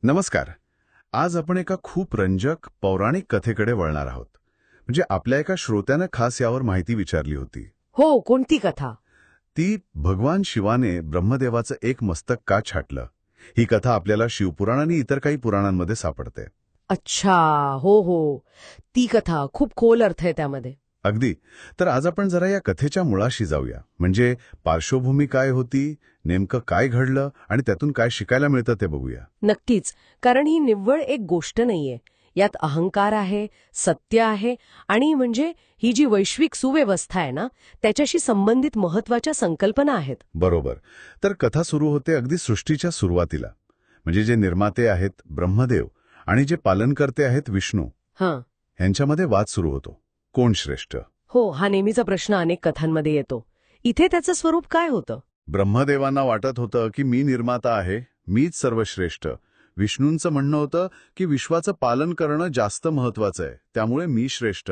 नमस्कार. आज आपण एका खूप रंजक पौराणिक कथेकडे वळणार आहोत. म्हणजे आपल्या एका श्रोत्यानं खास यावर माहिती विचारली होती. हो, कोणती कथा? ती भगवान शिवाने ब्रह्मदेवाचं एक मस्तक का छाटलं, ही कथा आपल्याला शिवपुराण आणि इतर काही पुराणांमध्ये सापडते. अच्छा, हो हो. ती कथा खूप खोल अर्थ आहे त्यामध्ये. अगदी. तर आज आपण जरा या कथेच्या मुळाशी जाऊया. म्हणजे पार्श्वभूमी काय होती, नेमकं काय घडलं आणि त्यातून काय शिकायला मिळतं ते बघूया. नक्कीच, कारण ही निव्वळ एक गोष्ट नाहीये. यात अहंकार आहे, सत्य आहे आणि म्हणजे ही जी वैश्विक सुव्यवस्था आहे ना, त्याच्याशी संबंधित महत्वाच्या संकल्पना आहेत. बरोबर. तर कथा सुरू होते अगदी सृष्टीच्या सुरुवातीला. म्हणजे जे निर्माते आहेत ब्रह्मदेव आणि जे पालनकर्ते आहेत विष्णू, हां. यांच्यामध्ये वाद सुरू होतो. कोण श्रेष्ठ? हो, हा नेहमीचा प्रश्न अनेक कथांमध्ये येतो. इथे त्याचं स्वरूप काय होतं? ब्रह्मदेवांना वाटत होतं की मी निर्माता आहे, मीच सर्वश्रेष्ठ. विष्णूंचं म्हणणं होतं की विश्वाचं पालन करणं जास्त महत्वाचं आहे, त्यामुळे मी श्रेष्ठ.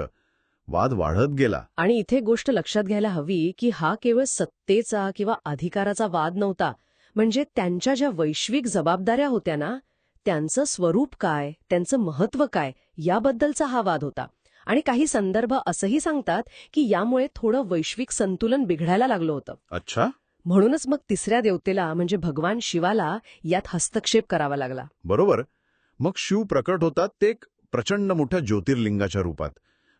वाद वाढत गेला. आणि इथे गोष्ट लक्षात घ्यायला हवी की हा केवळ सत्तेचा किंवा अधिकाराचा वाद नव्हता. म्हणजे त्यांच्या ज्या वैश्विक जबाबदाऱ्या होत्या ना, त्यांचं स्वरूप काय, त्यांचं महत्त्व काय, याबद्दलचा हा वाद होता. आणि काही संदर्भ असंही सांगतात की यामुळे थोडं वैश्विक संतुलन बिघडायला लागलं होतं. अच्छा. म्हणूनच मग तिसऱ्या देवतेला म्हणजे भगवान शिवाला यात हस्तक्षेप करावा लागला. बरोबर. मग शिव प्रकट होतात ते एक प्रचंड मोठ्या ज्योतिर्लिंगाच्या रूपात.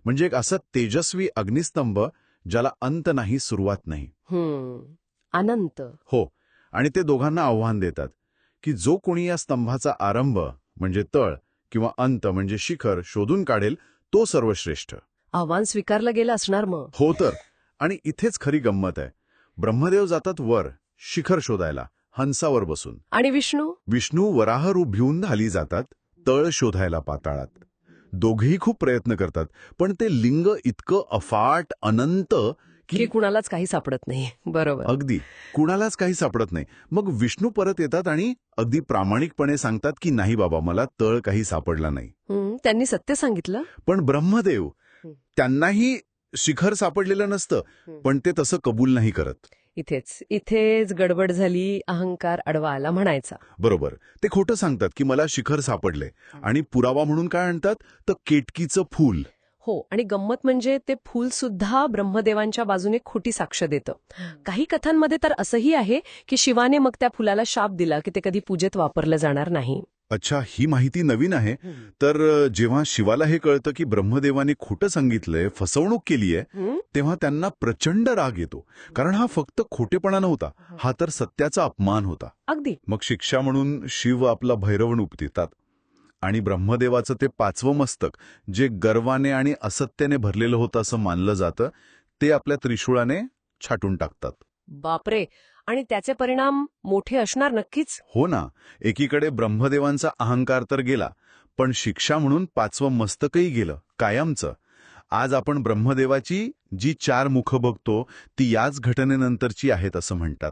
म्हणजे एक असं तेजस्वी अग्निस्तंभ ज्याला अंत नाही, सुरुवात नाही. अनंत. हो. आणि ते दोघांना आव्हान देतात की जो कोणी या स्तंभाचा आरंभ म्हणजे तळ किंवा अंत म्हणजे शिखर शोधून काढेल तो सर्वश्रेष्ठ. आव्हान स्वीकारलं गेलं असणार मग. हो तर. आणि इथेच खरी गंमत आहे. ब्रह्मदेव जातात वर शिखर शोधायला, हंसावर बसून. आणि विष्णू? विष्णू वराह रूप घेऊन खाली जातात, तळ शोधायला पाताळात. दोघेही खूप प्रयत्न करतात, पण ते लिंग इतकं अफाट अनंत की की कुणालाच काही सापडत नाही. बरोबर. अगदी कुणालाच काही सापडत नाही. मग विष्णू परत येतात आणि अगदी प्रामाणिकपणे सांगतात की नाही बाबा, मला तळ काही सापडला नाही. त्यांनी सत्य सांगितलं. पण ब्रह्मदेव, त्यांनाही शिखर सापडलेलं नसतं, पण ते तसं कबूल नाही करत. इथेच गडबड झाली, अहंकार अडवा आला म्हणायचा. बरोबर. ते खोटं सांगतात की मला शिखर सापडले आणि पुरावा म्हणून काय आणतात तर केटकीचं फूल. हो, आणि गंमत म्हणजे ते फूल सुद्धा ब्रह्मदेवांच्या बाजूने खोटी साक्ष देतं. काही कथांमध्ये तर असंही आहे की शिवाने मग त्या फुलाला शाप दिला की ते कधी पूजेत वापरलं जाणार नाही. अच्छा, ही माहिती नवीन आहे. तर जेव्हा शिवाला हे कळतं की ब्रह्मदेवाने खोटं सांगितलंय, फसवणूक केलीये, तेव्हा त्यांना प्रचंड राग येतो. कारण हा फक्त खोटेपणा नव्हता, हा तर सत्याचा अपमान होता. अगदी. मग शिक्षा म्हणून शिव आपला भैरवण उपतितात आणि ब्रह्मदेवाचं ते 5वं मस्तक, जे गर्वाने आणि असत्याने भरलेलं होतं असं मानलं जातं, ते आपल्या त्रिशूळाने छाटून टाकतात. बापरे. आणि त्याचे परिणाम मोठे असणार नक्कीच. हो ना. एकीकडे ब्रह्मदेवांचा अहंकार तर गेला, पण शिक्षा म्हणून 5वं मस्तकही गेलं, कायमचं. आज आपण ब्रह्मदेवाची जी 4 मुखं बघतो ती याच घटनेनंतरची आहेत असं म्हणतात.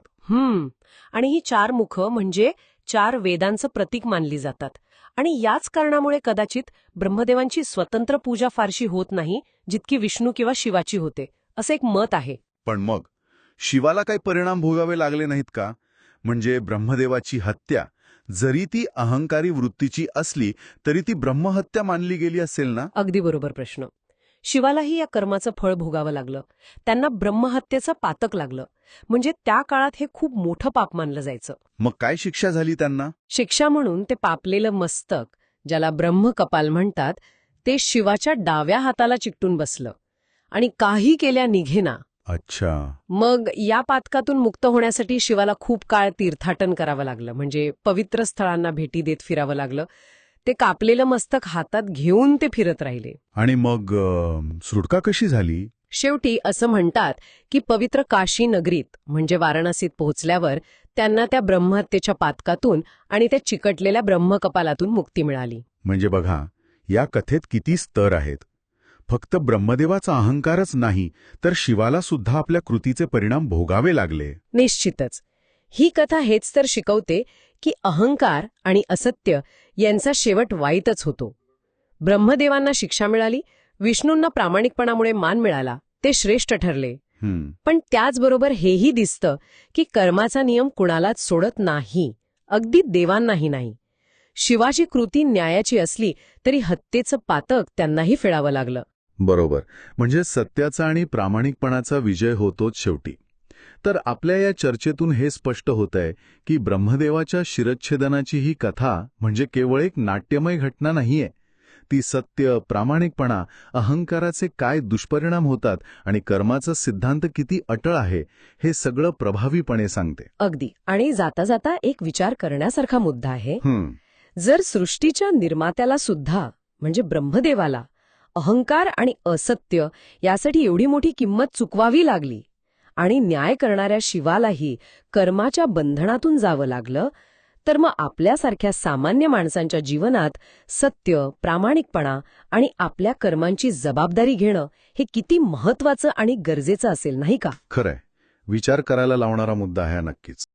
आणि ही 4 मुखं म्हणजे 4 वेदांचं प्रतीक मानली जातात. आणि याच कारणामुळे कदाचित ब्रह्मदेवांची स्वतंत्र पूजा फारशी होत नाही जितकी विष्णू किंवा शिवाची होते, असं एक मत आहे. पण मग शिवाला काही परिणाम भोगावे लागले नाहीत का? म्हणजे ब्रह्मदेवाची हत्या जरी ती अहंकारी वृत्तीची असली तरी ती ब्रह्महत्या मानली गेली असेल ना? अगदी बरोबर प्रश्न. शिवालाही या कर्माचं फळ भोगावं लागलं. त्यांना ब्रह्महत्येचं पातक लागलं. म्हणजे त्या काळात हे खूप मोठं पाप मानलं जायचं. मग काय शिक्षा झाली त्यांना? शिक्षा म्हणून ते पापलेलं मस्तक, ज्याला ब्रह्मकपाल म्हणतात, ते शिवाच्या डाव्या हाताला चिकटून बसलं आणि काही केल्या निघेना. अच्छा. मग या पातकातून मुक्त होण्यासाठी शिवाला खूप काळ तीर्थाटन करावं लागलं. म्हणजे पवित्र स्थळांना भेटी देत फिरावं लागलं. ते कापलेलं मस्तक हातात घेऊन ते फिरत राहिले. आणि मग सुटका कशी झाली? शेवटी असं म्हणतात की पवित्र काशी नगरीत म्हणजे वाराणसीत पोहोचल्यावर त्यांना त्या ब्रह्महत्येच्या पातकातून आणि त्या चिकटलेल्या ब्रह्मकपालातून मुक्ती मिळाली. म्हणजे बघा, या कथेत किती स्तर आहेत. फक्त ब्रह्मदेवाचा अहंकारच नाही, तर शिवाला सुद्धा आपल्या कृतीचे परिणाम भोगावे लागले. निश्चितच. ही कथा हेच तर शिकवते की अहंकार आणि असत्य यांचा शेवट वाईटच होतो. ब्रह्मदेवांना शिक्षा मिळाली, विष्णूंना प्रामाणिकपणामुळे मान मिळाला, ते श्रेष्ठ ठरले. पण त्याचबरोबर हेही दिसतं की कर्माचा नियम कुणालाच सोडत नाही, अगदी देवांनाही नाही. शिवाची कृती न्यायाची असली तरी हत्येचं पातक त्यांनाही फेडावं लागलं. बरोबर. म्हणजे सत्याचा आणि प्रामाणिकपणाचा विजय होतोच शेवटी. तर आपल्या या चर्चेतून हे स्पष्ट होतंय की ब्रह्मदेवाच्या शिरच्छेदनाची ही कथा म्हणजे केवळ एक नाट्यमय घटना नाहीये. ती सत्य, प्रामाणिकपणा, अहंकाराचे काय दुष्परिणाम होतात आणि कर्माचा सिद्धांत किती अटळ आहे हे सगळं प्रभावीपणे सांगते. अगदी. आणि जाता जाता एक विचार करण्यासारखा मुद्दा आहे. जर सृष्टीच्या निर्मात्याला सुद्धा म्हणजे ब्रह्मदेवाला अहंकार आणि असत्य यासाठी एवढी मोठी किंमत चुकवावी लागली आणि न्याय करणाऱ्या शिवालाही कर्माच्या बंधनातून जावं लागलं, तर मग आपल्यासारख्या सामान्य माणसांच्या जीवनात सत्य, प्रामाणिकपणा आणि आपल्या कर्मांची जबाबदारी घेणं हे किती महत्वाचं आणि गरजेचं असेल, नाही का? खरंय. विचार करायला लावणारा मुद्दा आहे हा नक्कीच.